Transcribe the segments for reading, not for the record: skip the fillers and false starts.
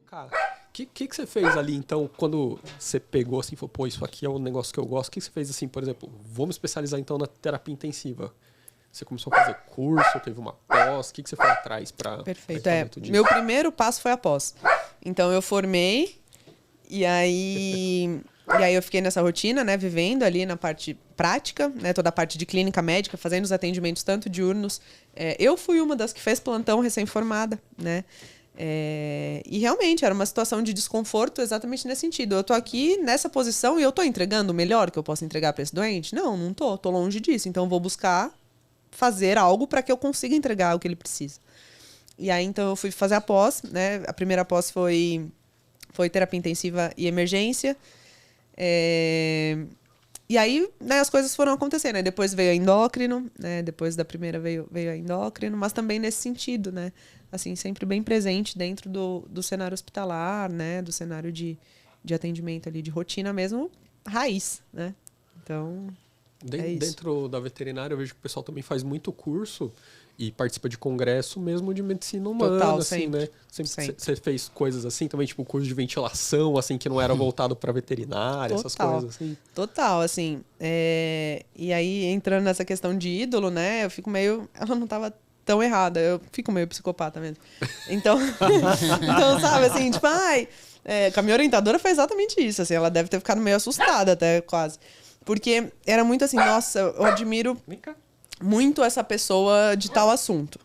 cá. O que você fez ali, então, quando você pegou assim, falou, pô, isso aqui é um negócio que eu gosto. O que você fez assim, por exemplo, vou me especializar então na terapia intensiva? Você começou a fazer curso, teve uma pós? O que você foi atrás para... Perfeito. Meu primeiro passo foi a pós. Então, eu formei e aí eu fiquei nessa rotina, né? Vivendo ali na parte prática, né? Toda a parte de clínica médica, fazendo os atendimentos tanto diurnos. Eu fui uma das que fez plantão recém-formada, né? E realmente era uma situação de desconforto exatamente nesse sentido. Eu tô aqui nessa posição e eu tô entregando o melhor que eu posso entregar para esse doente? Não, não tô. Tô longe disso. Então, eu vou buscar fazer algo para que eu consiga entregar o que ele precisa. E aí, então, eu fui fazer a pós, né? A primeira pós foi terapia intensiva e emergência. E aí, né, as coisas foram acontecendo. Aí depois veio a endócrino, né? Depois da primeira veio a endócrino, mas também nesse sentido, né? Assim, sempre bem presente dentro do cenário hospitalar, né? Do cenário de atendimento ali, de rotina mesmo, raiz, né? Então, Dentro da veterinária, eu vejo que o pessoal também faz muito curso e participa de congresso mesmo de medicina humana. Total, assim, sempre. Né? Sempre. Você fez coisas assim também, tipo curso de ventilação, assim, que não era voltado para veterinária, essas coisas assim? Total, assim. E aí, entrando nessa questão de ídolo, né? Eu fico meio... Ela não tava tão errada. Eu fico meio psicopata mesmo. Então, sabe, assim, tipo, com a minha orientadora foi exatamente isso, assim. Ela deve ter ficado meio assustada até, quase. Porque era muito assim, nossa, eu admiro muito essa pessoa de tal assunto.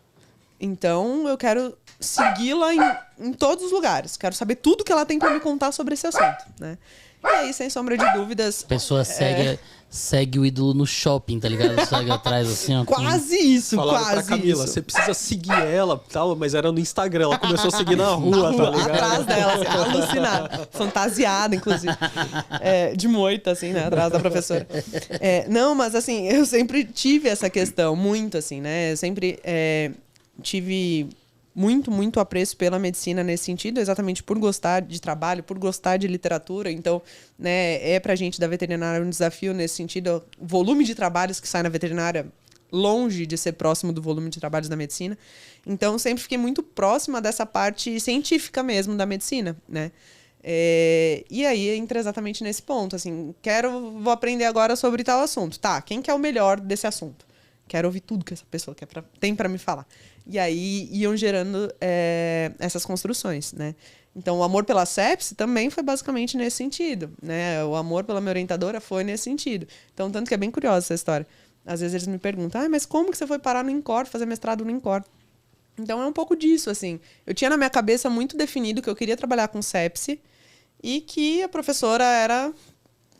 Então, eu quero segui-la em todos os lugares. Quero saber tudo que ela tem para me contar sobre esse assunto, né? E aí, sem sombra de dúvidas... A pessoa segue o ídolo no shopping, tá ligado? Segue atrás, assim, ó. Quase isso, falaram quase pra Camila, isso. você precisa seguir ela, tal, mas era no Instagram. Ela começou a seguir na rua, tá ligado? Atrás dela, assim, alucinada. Fantasiada, inclusive. De moita, assim, né? Atrás da professora. Não, mas assim, eu sempre tive essa questão, muito assim, né? Eu sempre tive muito apreço pela medicina nesse sentido, exatamente por gostar de trabalho, por gostar de literatura. Então, né, pra gente da veterinária um desafio nesse sentido. O volume de trabalhos que sai na veterinária, longe de ser próximo do volume de trabalhos da medicina. Então, sempre fiquei muito próxima dessa parte científica mesmo da medicina, né? E aí entra exatamente nesse ponto, assim, vou aprender agora sobre tal assunto. Tá, quem que é o melhor desse assunto? Quero ouvir tudo que essa pessoa tem para me falar. E aí iam gerando essas construções, né? Então, o amor pela sepse também foi basicamente nesse sentido, né? O amor pela minha orientadora foi nesse sentido. Então, tanto que é bem curiosa essa história. Às vezes eles me perguntam, mas como que você foi parar no INCOR, fazer mestrado no INCOR? Então, é um pouco disso, assim. Eu tinha na minha cabeça muito definido que eu queria trabalhar com sepse e que a professora era...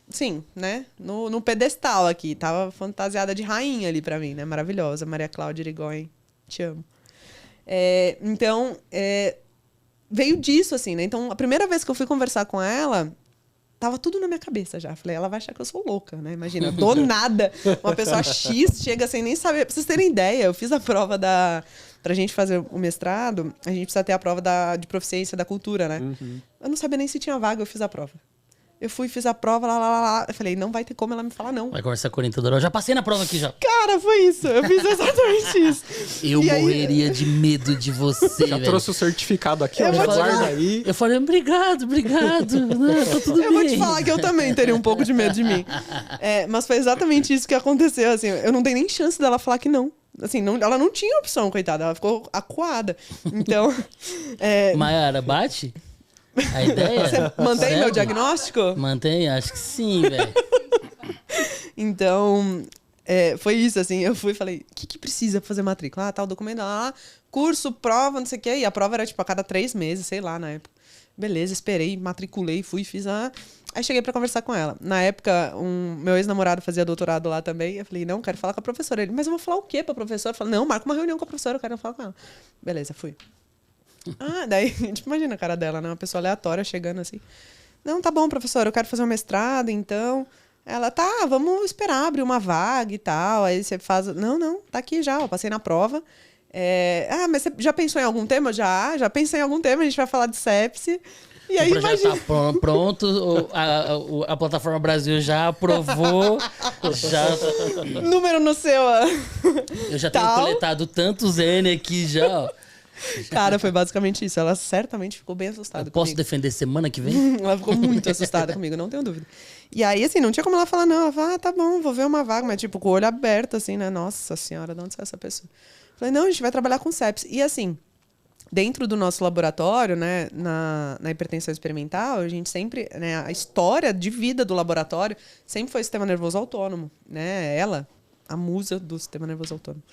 Sim, né? No pedestal aqui. Tava fantasiada de rainha ali pra mim, né? Maravilhosa. Maria Cláudia Irigoyen. Te amo. Então, veio disso, assim, né? Então, a primeira vez que eu fui conversar com ela, tava tudo na minha cabeça já. Falei, ela vai achar que eu sou louca, né? Imagina, do nada, uma pessoa X chega sem nem saber. Pra vocês terem ideia, eu fiz a prova pra gente fazer o mestrado, a gente precisa ter a prova de proficiência da cultura, né? Uhum. Eu não sabia nem se tinha vaga, eu fiz a prova. Eu fiz a prova, lá. Eu falei, não vai ter como ela me falar não. Vai conversar com a orientadora. Eu já passei na prova aqui já. Cara, foi isso. Eu fiz exatamente isso. Eu morreria de medo de você, Já velho. trouxe o certificado aqui, ó, já guarda aí. Eu falei, obrigado. Não, tá tudo bem. Eu vou te falar que eu também teria um pouco de medo de mim. Mas foi exatamente isso que aconteceu. Assim, eu não dei nem chance dela falar que não. Assim, ela não tinha opção, coitada. Ela ficou acuada. Então... Mayara, bate? A ideia? Você mantém meu diagnóstico? Mantém? Acho que sim, velho. Então, foi isso, assim. Eu fui e falei, o que precisa pra fazer matrícula? Tal documento, curso, prova, não sei o quê. E a prova era, tipo, a cada 3 meses, sei lá, na época. Beleza, esperei, matriculei, fiz a... Aí cheguei pra conversar com ela. Na época, meu ex-namorado fazia doutorado lá também. Eu falei, não, quero falar com a professora. Ele, mas eu vou falar o quê pra professora? Eu falei, não, marca uma reunião com a professora, eu quero falar com ela. Beleza, fui. Daí, tipo, imagina a cara dela, né? Uma pessoa aleatória chegando assim. Não, tá bom, professora, eu quero fazer um mestrado, então... Ela, tá, vamos esperar abrir uma vaga e tal. Aí você faz... Não, tá aqui já, eu passei na prova. Mas você já pensou em algum tema? Já pensei em algum tema, a gente vai falar de sepse. E aí, o projeto imagina... tá pronto, a Plataforma Brasil já aprovou, Número no seu... Eu já tenho coletado tantos N aqui já, ó. Cara, foi basicamente isso. Ela certamente ficou bem assustada Eu posso comigo. defender semana que vem? Ela ficou muito assustada comigo, não tenho dúvida. E aí, assim, não tinha como ela falar, não. Ela falou, tá bom, vou ver uma vaga. Mas, tipo, com o olho aberto, assim, né? Nossa senhora, de onde saiu essa pessoa? Falei, não, a gente vai trabalhar com sepsis. E, assim, dentro do nosso laboratório, né, na hipertensão experimental, a gente sempre, né, a história de vida do laboratório sempre foi o sistema nervoso autônomo, né? Ela, a musa do sistema nervoso autônomo.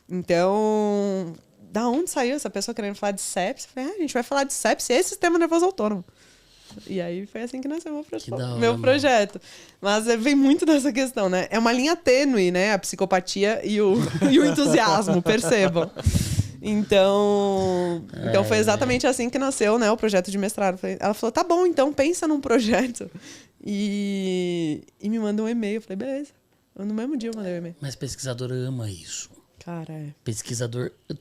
Então, da onde saiu essa pessoa querendo falar de sepsis? Eu falei, a gente vai falar de sepsis e sistema nervoso autônomo. E aí foi assim que nasceu meu projeto. Mas vem muito dessa questão, né? É uma linha tênue, né? A psicopatia e o entusiasmo, percebam. Então foi exatamente assim que nasceu, né, o projeto de mestrado. Ela falou, tá bom, então pensa num projeto. E me mandou um e-mail. Eu falei, beleza. No mesmo dia eu mandei o e-mail. Mas pesquisador ama isso. Cara,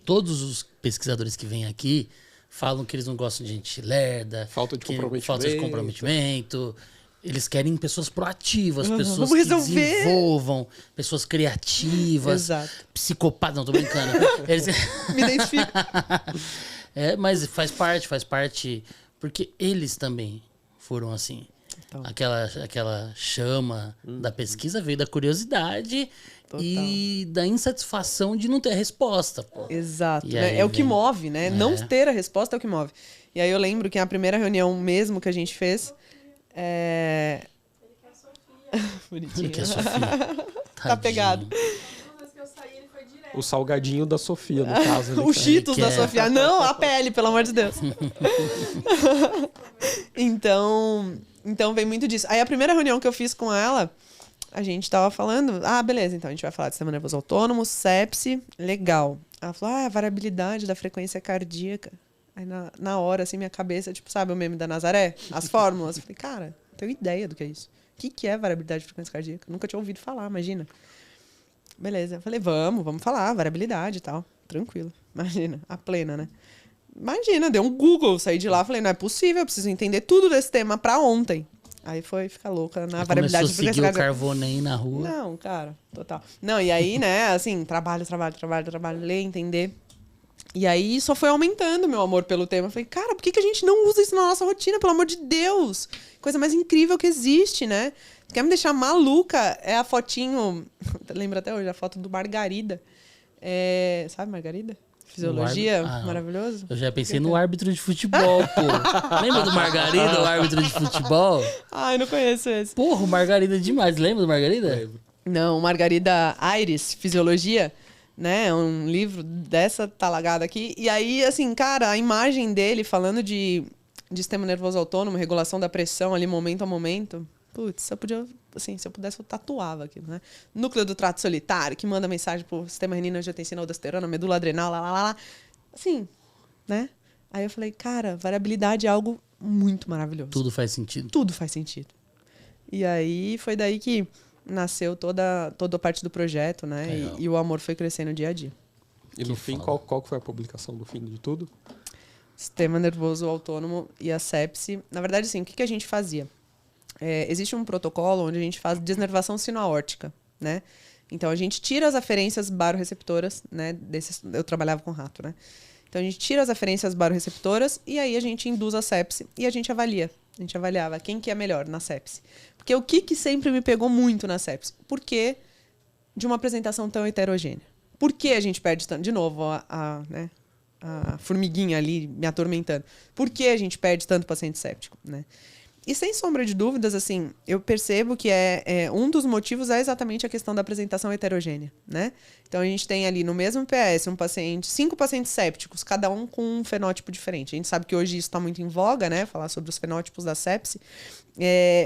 Todos os pesquisadores que vêm aqui falam que eles não gostam de gente lerda. Falta de comprometimento. Eles querem pessoas proativas, pessoas Vamos que resolver. desenvolvam, pessoas criativas, Exato. psicopatas. Não, tô brincando. Me identifico. Mas faz parte, porque eles também foram assim. Total. Aquela chama da pesquisa veio da curiosidade e da insatisfação de não ter a resposta. Pô. Exato. E Né? aí É o que move, né? Não ter a resposta é o que move. E aí eu lembro que a primeira reunião mesmo que a gente fez... Bonitinho. Ele que é Sofia. Tá pegado. O salgadinho da Sofia, no caso. O Cheetos da quer. Sofia. Não, a pele, pelo amor de Deus. Então vem muito disso. Aí a primeira reunião que eu fiz com ela, a gente tava falando... beleza, então a gente vai falar de sistema nervoso autônomo, sepse, legal. Ela falou, a variabilidade da frequência cardíaca. Aí na hora, assim, minha cabeça, tipo, sabe o meme da Nazaré? As fórmulas. Eu falei, cara, não tenho ideia do que é isso. O que é variabilidade de frequência cardíaca? Nunca tinha ouvido falar, imagina. Beleza. Eu falei, vamos falar, variabilidade e tal. Tranquilo. Imagina, a plena, né? Imagina, deu um Google, saí de lá, falei, não é possível, eu preciso entender tudo desse tema pra ontem. Aí foi ficar louca na variabilidade de frequência cardíaca. cardíaca. Começou a seguir o Carvonem na rua. Não, cara, total. Não, e aí, né, assim, trabalho, ler, entender. E aí só foi aumentando meu amor pelo tema. Eu falei, cara, por que a gente não usa isso na nossa rotina, pelo amor de Deus? Coisa mais incrível que existe, né? Quer me deixar maluca? É a fotinho... Lembro até hoje, a foto do Margarida. Sabe Margarida? Fisiologia, maravilhoso. Eu já pensei no árbitro de futebol, pô. Lembra do Margarida, o árbitro de futebol? Ai, não conheço esse. Porra, o Margarida é demais. Lembra do Margarida? Lembro. Não, Margarida Aires, Fisiologia, né? Um livro dessa talagada aqui. E aí, assim, cara, a imagem dele falando de sistema nervoso autônomo, regulação da pressão ali, momento a momento. Putz, se eu pudesse, eu tatuava aquilo, né? Núcleo do trato solitário, que manda mensagem pro sistema renina, angiotensina, aldosterona, medula adrenal, lá. Assim, né? Aí eu falei, cara, variabilidade é algo muito maravilhoso. Tudo faz sentido. Tudo faz sentido. E aí, foi daí que nasceu toda a parte do projeto, né? E o amor foi crescendo dia a dia. E no fim, qual que foi a publicação do fim de tudo? Sistema nervoso autônomo e a sepse. Na verdade, assim, o que a gente fazia? Existe um protocolo onde a gente faz desnervação sinoaórtica, né? Então, a gente tira as aferências baroreceptoras, né? Eu trabalhava com rato, né? Então, a gente tira as aferências baroreceptoras e aí a gente induz a sepse e a gente avalia. A gente avaliava quem que é melhor na sepse. Porque o que sempre me pegou muito na sepse? Por que de uma apresentação tão heterogênea? Por que a gente perde tanto? De novo, a formiguinha ali me atormentando. Por que a gente perde tanto paciente séptico, né? E sem sombra de dúvidas, assim, eu percebo que um dos motivos é exatamente a questão da apresentação heterogênea, né? Então, a gente tem ali no mesmo PS 5 pacientes sépticos, cada um com um fenótipo diferente. A gente sabe que hoje isso está muito em voga, né? Falar sobre os fenótipos da sepse.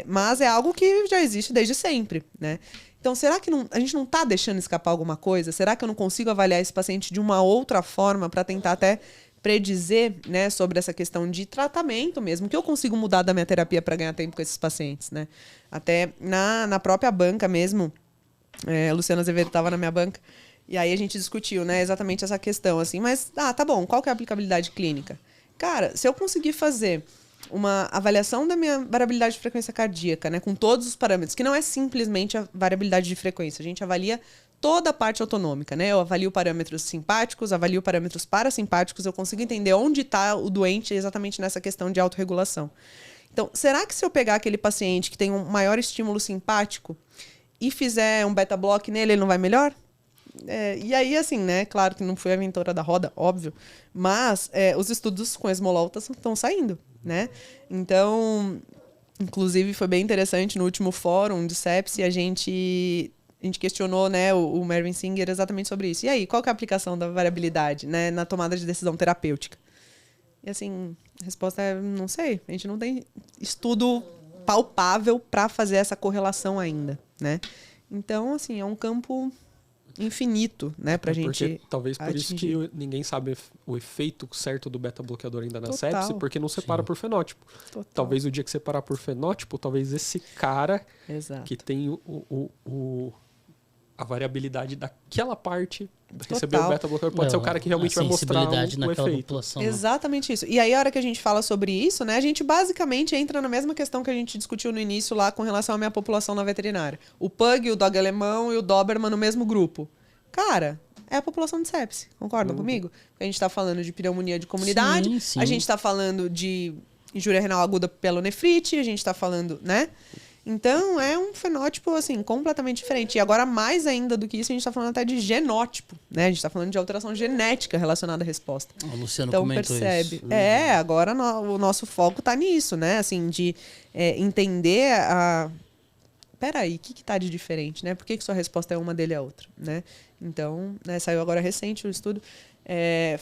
Mas é algo que já existe desde sempre, né? Então, será que a gente não está deixando escapar alguma coisa? Será que eu não consigo avaliar esse paciente de uma outra forma para tentar até predizer, né, sobre essa questão de tratamento mesmo, que eu consigo mudar da minha terapia para ganhar tempo com esses pacientes, né? Até na própria banca mesmo, a Luciana Azevedo estava na minha banca, e aí a gente discutiu, né, exatamente essa questão, assim, mas, tá bom, qual que é a aplicabilidade clínica? Cara, se eu conseguir fazer uma avaliação da minha variabilidade de frequência cardíaca, né, com todos os parâmetros, que não é simplesmente a variabilidade de frequência, a gente avalia toda a parte autonômica, né? Eu avalio parâmetros simpáticos, avalio parâmetros parasimpáticos, eu consigo entender onde está o doente exatamente nessa questão de autorregulação. Então, será que se eu pegar aquele paciente que tem um maior estímulo simpático e fizer um beta-block nele, ele não vai melhor? E aí, assim, né? Claro que não fui a inventora da roda, óbvio. Mas os estudos com esmolol estão saindo, né? Então, inclusive, foi bem interessante. No último fórum de sepsi, a gente questionou, né, o Mervyn Singer exatamente sobre isso. E aí, qual que é a aplicação da variabilidade, né, na tomada de decisão terapêutica? E assim, a resposta é, não sei. A gente não tem estudo palpável para fazer essa correlação ainda, né? Então, assim, é um campo infinito, né, pra gente talvez por atingir. isso que ninguém sabe o efeito certo do beta-bloqueador ainda na Total. sepse, porque não separa por fenótipo. Total. Talvez o dia que separar por fenótipo, talvez esse cara Exato. que tem a variabilidade daquela parte receber o beta-bloqueador pode ser o cara que realmente vai mostrar o efeito. População, Exatamente isso. E aí, a hora que a gente fala sobre isso, né, a gente basicamente entra na mesma questão que a gente discutiu no início lá com relação à minha população na veterinária. O Pug, o Dog alemão e o Doberman no mesmo grupo. Cara, é a população de sepse. Concordam comigo? A gente está falando de pneumonia de comunidade, Sim, sim. a gente está falando de injúria renal aguda pela nefrite, a gente está falando, né? Então, é um fenótipo, assim, completamente diferente. E agora, mais ainda do que isso, a gente está falando até de genótipo, né? A gente está falando de alteração genética relacionada à resposta. O Luciano Então, comentou percebe. isso. Agora o nosso foco está nisso, né? Assim, de entender a... Peraí, o que está de diferente, né? Por que sua resposta é uma dele e a outra, né? Então, né, saiu agora recente o estudo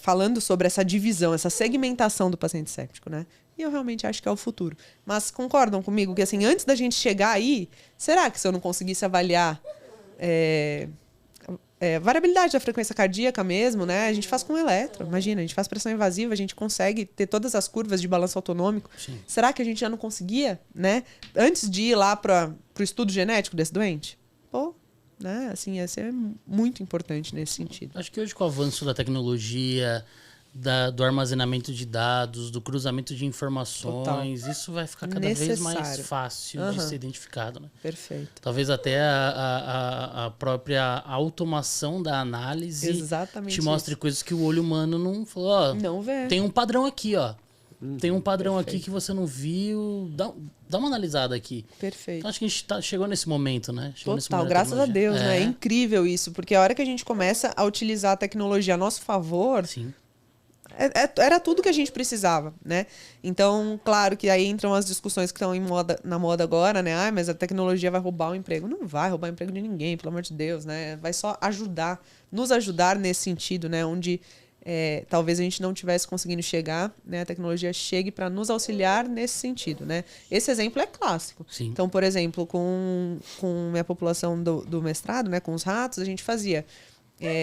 falando sobre essa divisão, essa segmentação do paciente séptico, né? E eu realmente acho que é o futuro. Mas concordam comigo que, assim, antes da gente chegar aí, será que se eu não conseguisse avaliar variabilidade da frequência cardíaca mesmo, né? A gente faz com eletro, imagina, a gente faz pressão invasiva, a gente consegue ter todas as curvas de balanço autonômico. Sim. Será que a gente já não conseguia, né? Antes de ir lá para o estudo genético desse doente? Pô, né? Assim, ia ser muito importante nesse sentido. Acho que hoje com o avanço da tecnologia, do armazenamento de dados, do cruzamento de informações, isso vai ficar cada vez mais Necessário. fácil de ser identificado, né? Perfeito. Talvez até a própria automação da análise Exatamente te mostre isso. coisas que o olho humano não falou. Ó, Não vê. tem um padrão aqui, ó. Tem um padrão aqui Perfeito. que você não viu. Dá uma analisada aqui. Perfeito. Então, acho que a gente chegou nesse momento, né? Chegou nesse Total, momento da graças a tecnologia. Deus, né? É incrível isso, porque a hora que a gente começa a utilizar a tecnologia a nosso favor, Sim. era tudo que a gente precisava, né? Então, claro que aí entram as discussões que estão na moda agora, né? Ah, mas a tecnologia vai roubar o emprego. Não vai roubar o emprego de ninguém, pelo amor de Deus, né? Vai só nos ajudar nesse sentido, né? Onde talvez a gente não tivesse conseguindo chegar, né? A tecnologia chegue para nos auxiliar nesse sentido, né? Esse exemplo é clássico. Sim. Então, por exemplo, com minha população do mestrado, né? Com os ratos, a gente fazia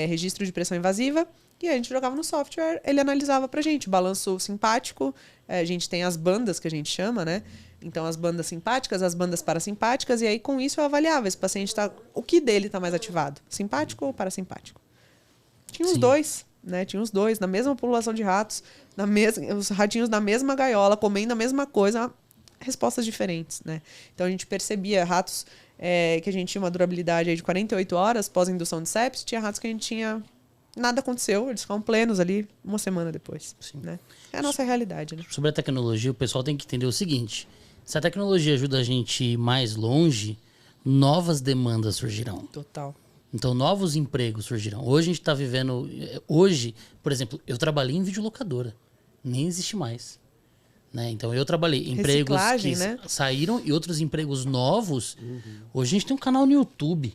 registro de pressão invasiva, e a gente jogava no software, ele analisava pra gente, balanço simpático, a gente tem as bandas que a gente chama, né? Então, as bandas simpáticas, as bandas parasimpáticas, e aí com isso eu avaliava esse paciente o que dele tá mais ativado, simpático ou parasimpático. Tinha os dois, né? Tinha os dois, na mesma população de ratos, os ratinhos na mesma gaiola, comendo a mesma coisa, respostas diferentes, né? Então, a gente percebia ratos que a gente tinha uma durabilidade aí de 48 horas pós-indução de sepsis, tinha ratos que a gente tinha... Nada aconteceu, eles ficavam plenos ali uma semana depois. Né? É a nossa realidade, né? Sobre a tecnologia, o pessoal tem que entender o seguinte: se a tecnologia ajuda a gente a ir mais longe, novas demandas surgirão. Total. Então, novos empregos surgirão. Hoje a gente está vivendo... Hoje, por exemplo, eu trabalhei em videolocadora. Nem existe mais. Né? Então, eu trabalhei em empregos que saíram e outros empregos novos. Hoje a gente tem um canal no YouTube.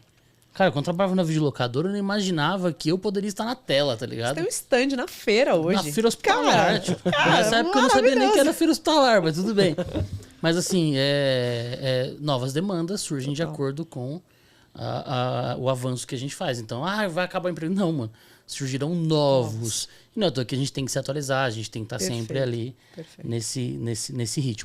Cara, quando eu trabalhava na videolocadora, eu não imaginava que eu poderia estar na tela, tá ligado? Você tem um stand na feira hoje. Na feira hospitalar. Nessa época eu não sabia nem que era feira hospitalar, mas tudo bem. Mas assim, novas demandas surgem de acordo com o avanço que a gente faz. Então, vai acabar o emprego. Não, mano. Surgirão novos. E não é à toa que a gente tem que se atualizar, a gente tem que estar sempre ali nesse ritmo.